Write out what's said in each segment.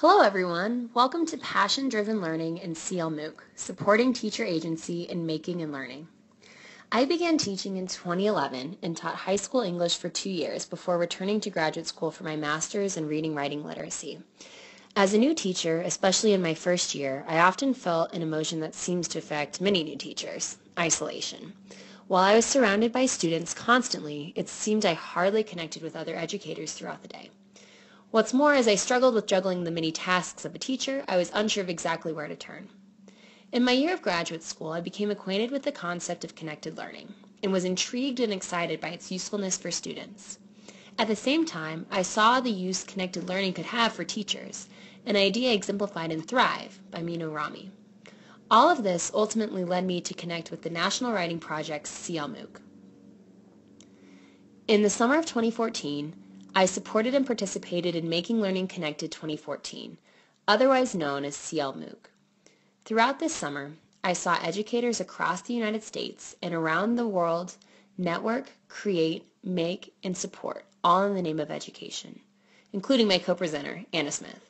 Hello everyone, welcome to Passion-Driven Learning in clmooc, supporting teacher agency in making and learning. I began teaching in 2011 and taught high school English for 2 years before returning to graduate school for my master's in reading writing literacy. As a new teacher, especially in my first year, I often felt an emotion that seems to affect many new teachers, isolation. While I was surrounded by students constantly, it seemed I hardly connected with other educators throughout the day. What's more, as I struggled with juggling the many tasks of a teacher, I was unsure of exactly where to turn. In my year of graduate school, I became acquainted with the concept of connected learning and was intrigued and excited by its usefulness for students. At the same time, I saw the use connected learning could have for teachers, an idea exemplified in Thrive by Mino Rami. All of this ultimately led me to connect with the National Writing Project's clmooc. In the summer of 2014, I supported and participated in Making Learning Connected 2014, otherwise known as clmooc. Throughout this summer, I saw educators across the United States and around the world network, create, make, and support, all in the name of education, including my co-presenter, Anna Smith.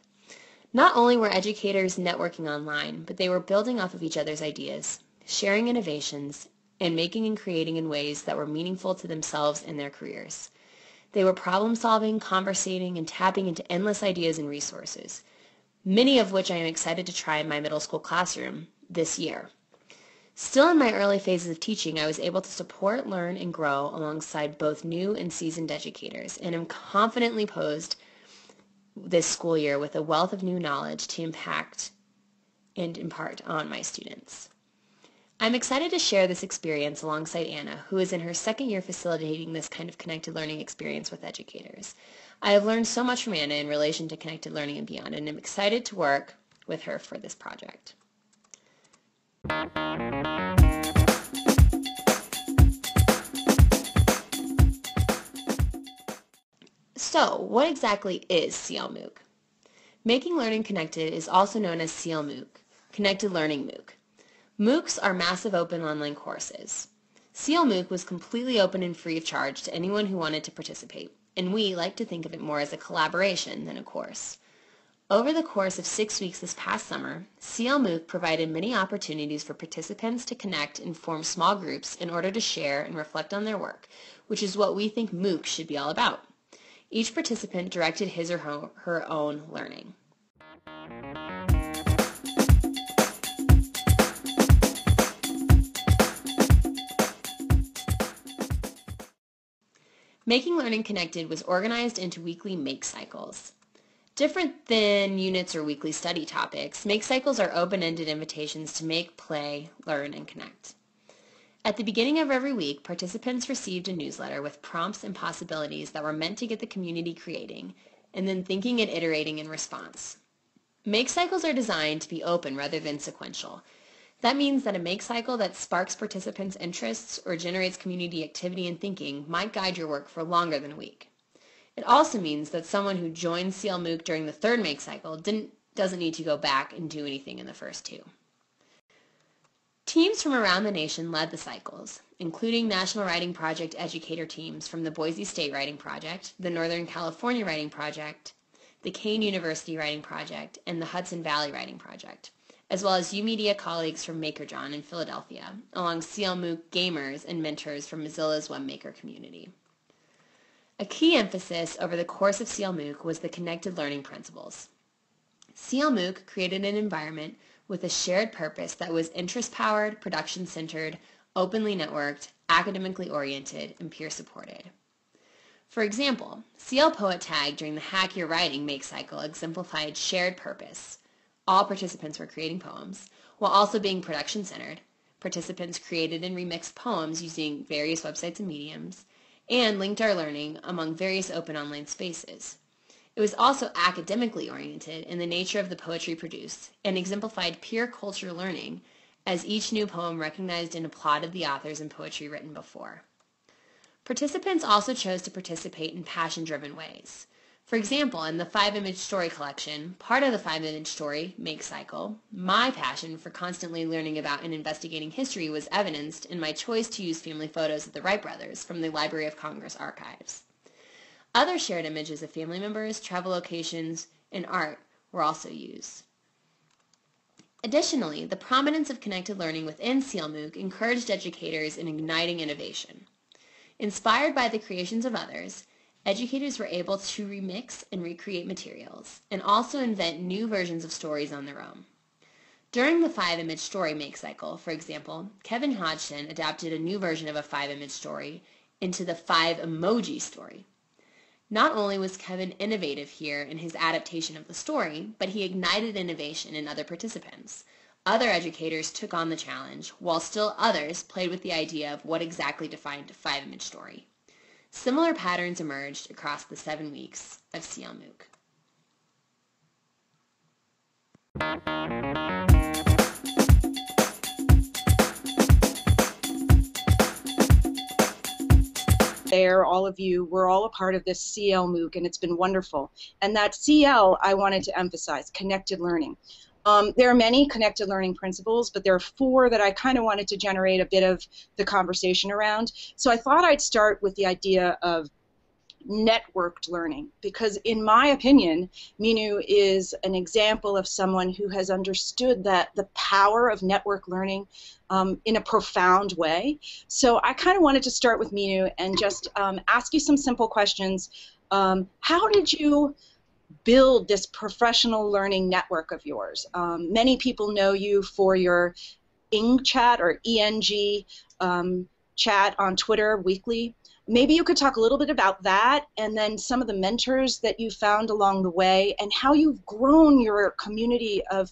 Not only were educators networking online, but they were building off of each other's ideas, sharing innovations, and making and creating in ways that were meaningful to themselves and their careers. They were problem-solving, conversating, and tapping into endless ideas and resources, many of which I am excited to try in my middle school classroom this year. Still in my early phases of teaching, I was able to support, learn, and grow alongside both new and seasoned educators, and am confidently posed this school year with a wealth of new knowledge to impact and impart on my students. I'm excited to share this experience alongside Anna, who is in her second year facilitating this kind of connected learning experience with educators. I have learned so much from Anna in relation to connected learning and beyond, and am excited to work with her for this project. So, what exactly is clmooc? Making Learning Connected is also known as clmooc, Connected Learning MOOC. MOOCs are massive open online courses. clmooc was completely open and free of charge to anyone who wanted to participate, and we like to think of it more as a collaboration than a course. Over the course of 6 weeks this past summer, clmooc provided many opportunities for participants to connect and form small groups in order to share and reflect on their work, which is what we think MOOC should be all about. Each participant directed his or her own learning. Making Learning Connected was organized into weekly make cycles. Different than units or weekly study topics, make cycles are open-ended invitations to make, play, learn, and connect. At the beginning of every week, participants received a newsletter with prompts and possibilities that were meant to get the community creating, and then thinking and iterating in response. Make cycles are designed to be open rather than sequential. That means that a make cycle that sparks participants' interests or generates community activity and thinking might guide your work for longer than a week. It also means that someone who joins clmooc during the third make cycle doesn't need to go back and do anything in the first two. Teams from around the nation led the cycles, including National Writing Project educator teams from the Boise State Writing Project, the Northern California Writing Project, the Kane University Writing Project, and the Hudson Valley Writing Project, as well as UMedia colleagues from MakerJohn in Philadelphia, along clmooc gamers and mentors from Mozilla's webmaker community. A key emphasis over the course of clmooc was the connected learning principles. clmooc created an environment with a shared purpose that was interest-powered, production-centered, openly networked, academically oriented, and peer-supported. For example, CL Poet Tag during the Hack Your Writing make cycle exemplified shared purpose. All participants were creating poems, while also being production-centered. Participants created and remixed poems using various websites and mediums, and linked our learning among various open online spaces. It was also academically oriented in the nature of the poetry produced, and exemplified peer culture learning, as each new poem recognized and applauded the authors in poetry written before. Participants also chose to participate in passion-driven ways. For example, in the 5-image story collection, part of the 5-image story, Make Cycle, my passion for constantly learning about and investigating history was evidenced in my choice to use family photos of the Wright brothers from the Library of Congress archives. Other shared images of family members, travel locations, and art were also used. Additionally, the prominence of connected learning within clmooc encouraged educators in igniting innovation. Inspired by the creations of others, educators were able to remix and recreate materials, and also invent new versions of stories on their own. During the 5-image story make cycle, for example, Kevin Hodgson adapted a new version of a 5-image story into the 5-emoji story. Not only was Kevin innovative here in his adaptation of the story, but he ignited innovation in other participants. Other educators took on the challenge, while still others played with the idea of what exactly defined a 5-image story. Similar patterns emerged across the 7 weeks of clmooc. There, all of you, we're all a part of this clmooc, and it's been wonderful. And that CL, I wanted to emphasize, connected learning. There are many connected learning principles, but there are 4 that I kind of wanted to generate a bit of the conversation around. So I thought I'd start with the idea of networked learning, because in my opinion, Minu is an example of someone who has understood that the power of network learning in a profound way. So I kind of wanted to start with Minu and just ask you some simple questions. How did you build this professional learning network of yours? Many people know you for your Ing chat or ENG chat on Twitter weekly. Maybe you could talk a little bit about that, and then some of the mentors that you found along the way, and how you've grown your community of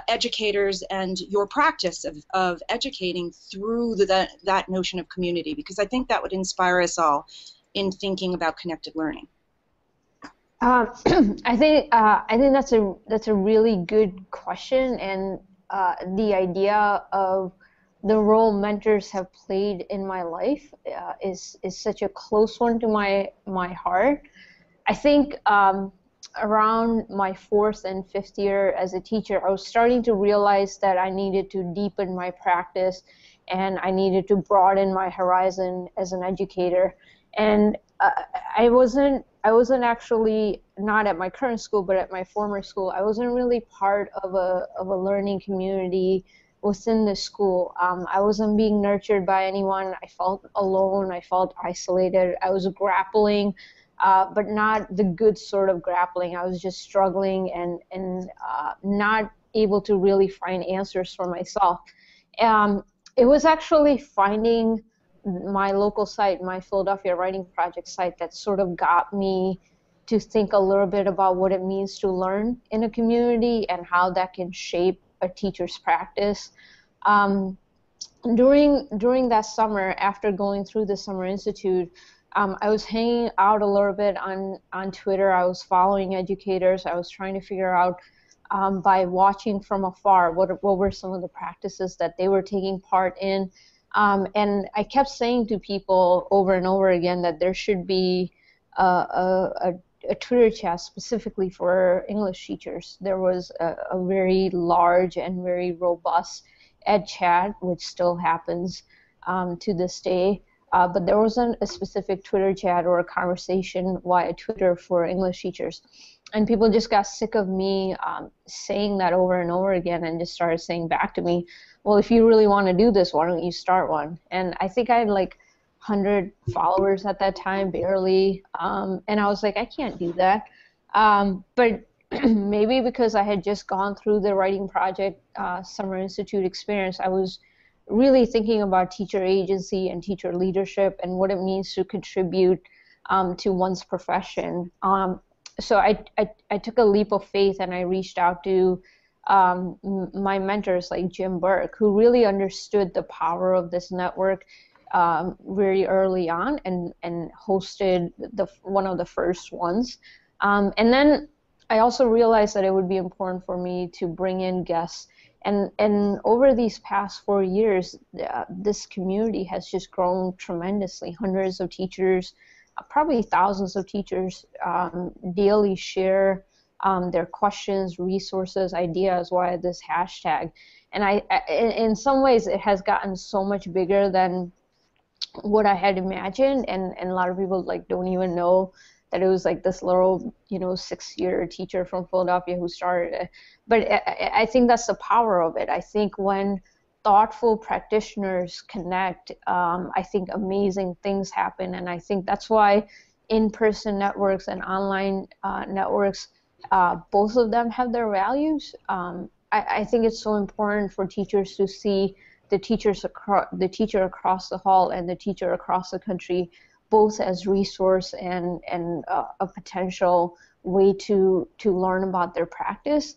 educators and your practice of educating through that notion of community, because I think that would inspire us all in thinking about connected learning. I think that's a really good question, and the idea of the role mentors have played in my life is such a close one to my heart. I think around my 4th and 5th year as a teacher, I was starting to realize that I needed to deepen my practice, and I needed to broaden my horizon as an educator. And I wasn't actually, not at my current school, but at my former school, I wasn't really part of a learning community within the school. I wasn't being nurtured by anyone. I felt alone. I felt isolated. I was grappling, but not the good sort of grappling. I was just struggling and not able to really find answers for myself. It was actually finding my local site, my Philadelphia Writing Project site, that sort of got me to think a little bit about what it means to learn in a community and how that can shape a teacher's practice. During that summer, after going through the Summer Institute, I was hanging out a little bit on Twitter. I was following educators. I was trying to figure out by watching from afar what were some of the practices that they were taking part in. And I kept saying to people over and over again that there should be a Twitter chat specifically for English teachers. There was a very large and very robust ed chat, which still happens to this day, but there wasn't a specific Twitter chat or a conversation via Twitter for English teachers. And people just got sick of me saying that over and over again, and just started saying back to me, well, if you really want to do this, why don't you start one? And I think I had like 100 followers at that time, barely, and I was like, I can't do that. But maybe because I had just gone through the Writing Project Summer Institute experience, I was really thinking about teacher agency and teacher leadership and what it means to contribute to one's profession. So I took a leap of faith, and I reached out to my mentors like Jim Burke, who really understood the power of this network very early on, and hosted one of the first ones. And then I also realized that it would be important for me to bring in guests. And over these past 4 years, this community has just grown tremendously. Hundreds of teachers, probably thousands of teachers daily share their questions, resources, ideas via this hashtag. And in some ways, it has gotten so much bigger than what I had imagined, and a lot of people don't even know that it was like this little, 6-year teacher from Philadelphia who started it. But I think that's the power of it. I think when thoughtful practitioners connect, I think amazing things happen. And I think that's why in-person networks and online networks, both of them have their values. I think it's so important for teachers to see the teacher across the hall and the teacher across the country both as resource and a potential way to learn about their practice.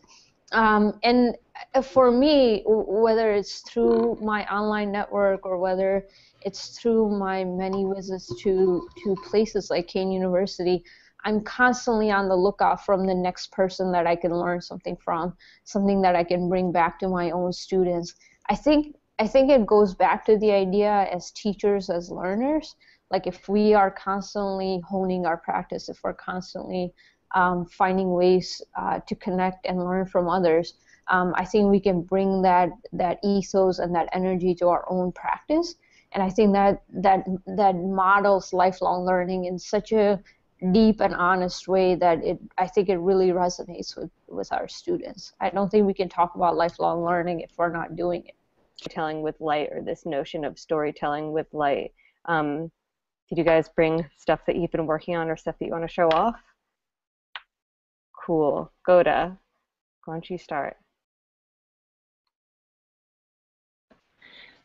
And for me, whether it's through my online network or whether it's through my many visits to places like Kean University, I'm constantly on the lookout from the next person that I can learn something from, something that I can bring back to my own students. I think it goes back to the idea as teachers, as learners, like if we are constantly honing our practice, if we're constantly finding ways to connect and learn from others, I think we can bring that ethos and that energy to our own practice. And I think that models lifelong learning in such a deep and honest way that I think it really resonates with our students. I don't think we can talk about lifelong learning if we're not doing it. Storytelling with light, or this notion of storytelling with light. Did you guys bring stuff that you've been working on or stuff that you want to show off? Cool. Goda, why don't you start?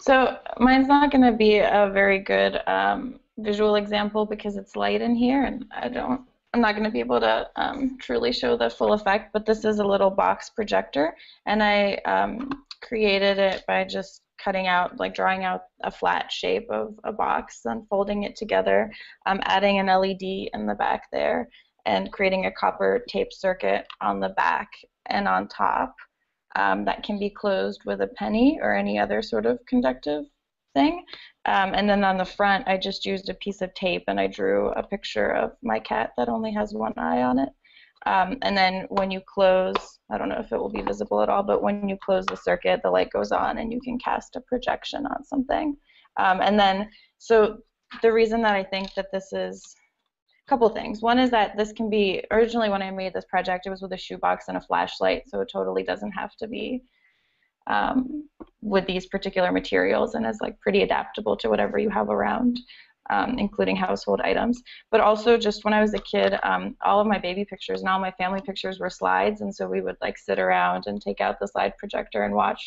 So mine's not going to be a very good visual example because it's light in here, and I'm not going to be able to truly show the full effect, but this is a little box projector, and I created it by just drawing out a flat shape of a box, then folding it together, adding an LED in the back there, and creating a copper tape circuit on the back and on top that can be closed with a penny or any other sort of conductive thing. And then on the front, I just used a piece of tape and I drew a picture of my cat that only has one eye on it. And then when you close, I don't know if it will be visible at all, but when you close the circuit, the light goes on and you can cast a projection on something. And then, so the reason that I think that this is a couple things. One is that this can be, originally when I made this project, it was with a shoebox and a flashlight, so it totally doesn't have to be with these particular materials, and is like pretty adaptable to whatever you have around. Including household items. But also just when I was a kid, all of my baby pictures and all my family pictures were slides, and so we would like sit around and take out the slide projector and watch,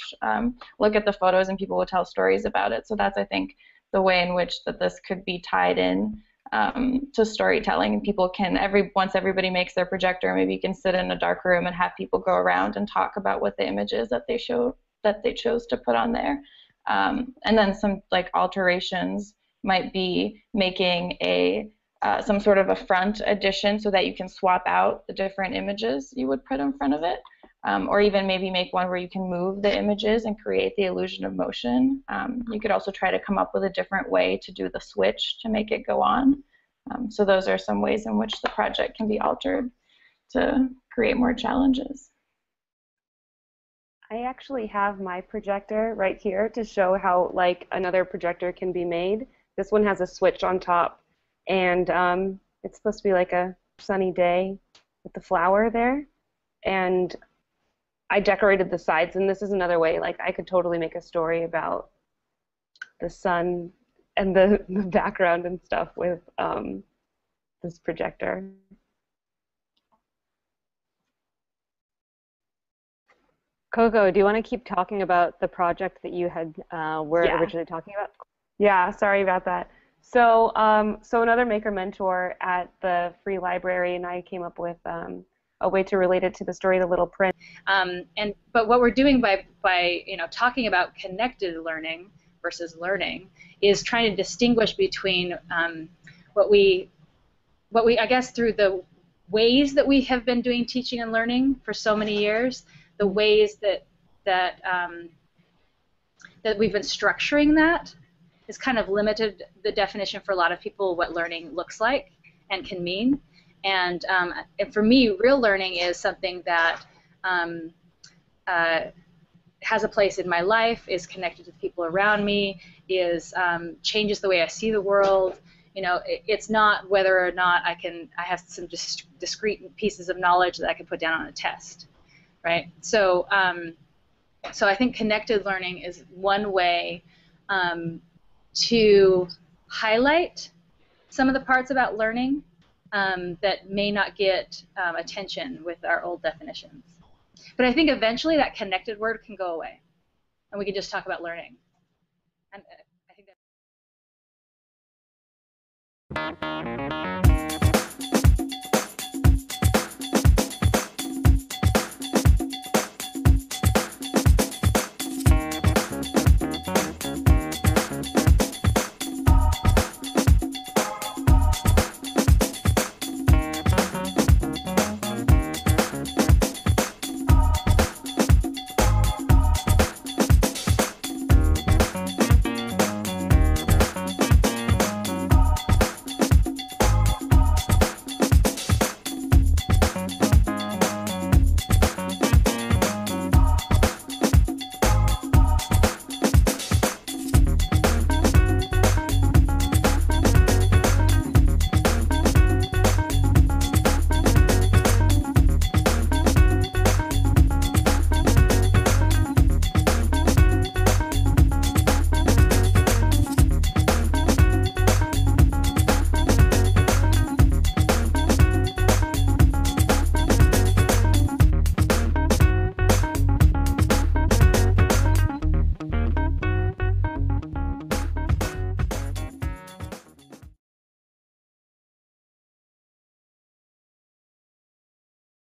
look at the photos, and people would tell stories about it. So that's, I think, the way in which that this could be tied in to storytelling. And people can, once everybody makes their projector, maybe you can sit in a dark room and have people go around and talk about what the image is that they chose to put on there. And then some like alterations might be making some sort of a front addition so that you can swap out the different images you would put in front of it, or even maybe make one where you can move the images and create the illusion of motion. You could also try to come up with a different way to do the switch to make it go on. So those are some ways in which the project can be altered to create more challenges. I actually have my projector right here to show how like another projector can be made. This one has a switch on top, and it's supposed to be like a sunny day with the flower there. And I decorated the sides, and this is another way, like I could totally make a story about the sun and the background and stuff with this projector. Coco, do you want to keep talking about the project that you had were originally talking about? Yeah, sorry about that. So another maker mentor at the Free Library and I came up with a way to relate it to the story of the Little Prince. But what we're doing by talking about connected learning versus learning is trying to distinguish between what we I guess through the ways that we have been doing teaching and learning for so many years, the ways that we've been structuring that has kind of limited the definition for a lot of people what learning looks like and can mean. And for me, real learning is something that has a place in my life, is connected to the people around me, is changes the way I see the world, It's not whether or not I have some discrete pieces of knowledge that I can put down on a test, right? So I think connected learning is one way to highlight some of the parts about learning that may not get attention with our old definitions. But I think eventually that connected word can go away, and we can just talk about learning. And I think that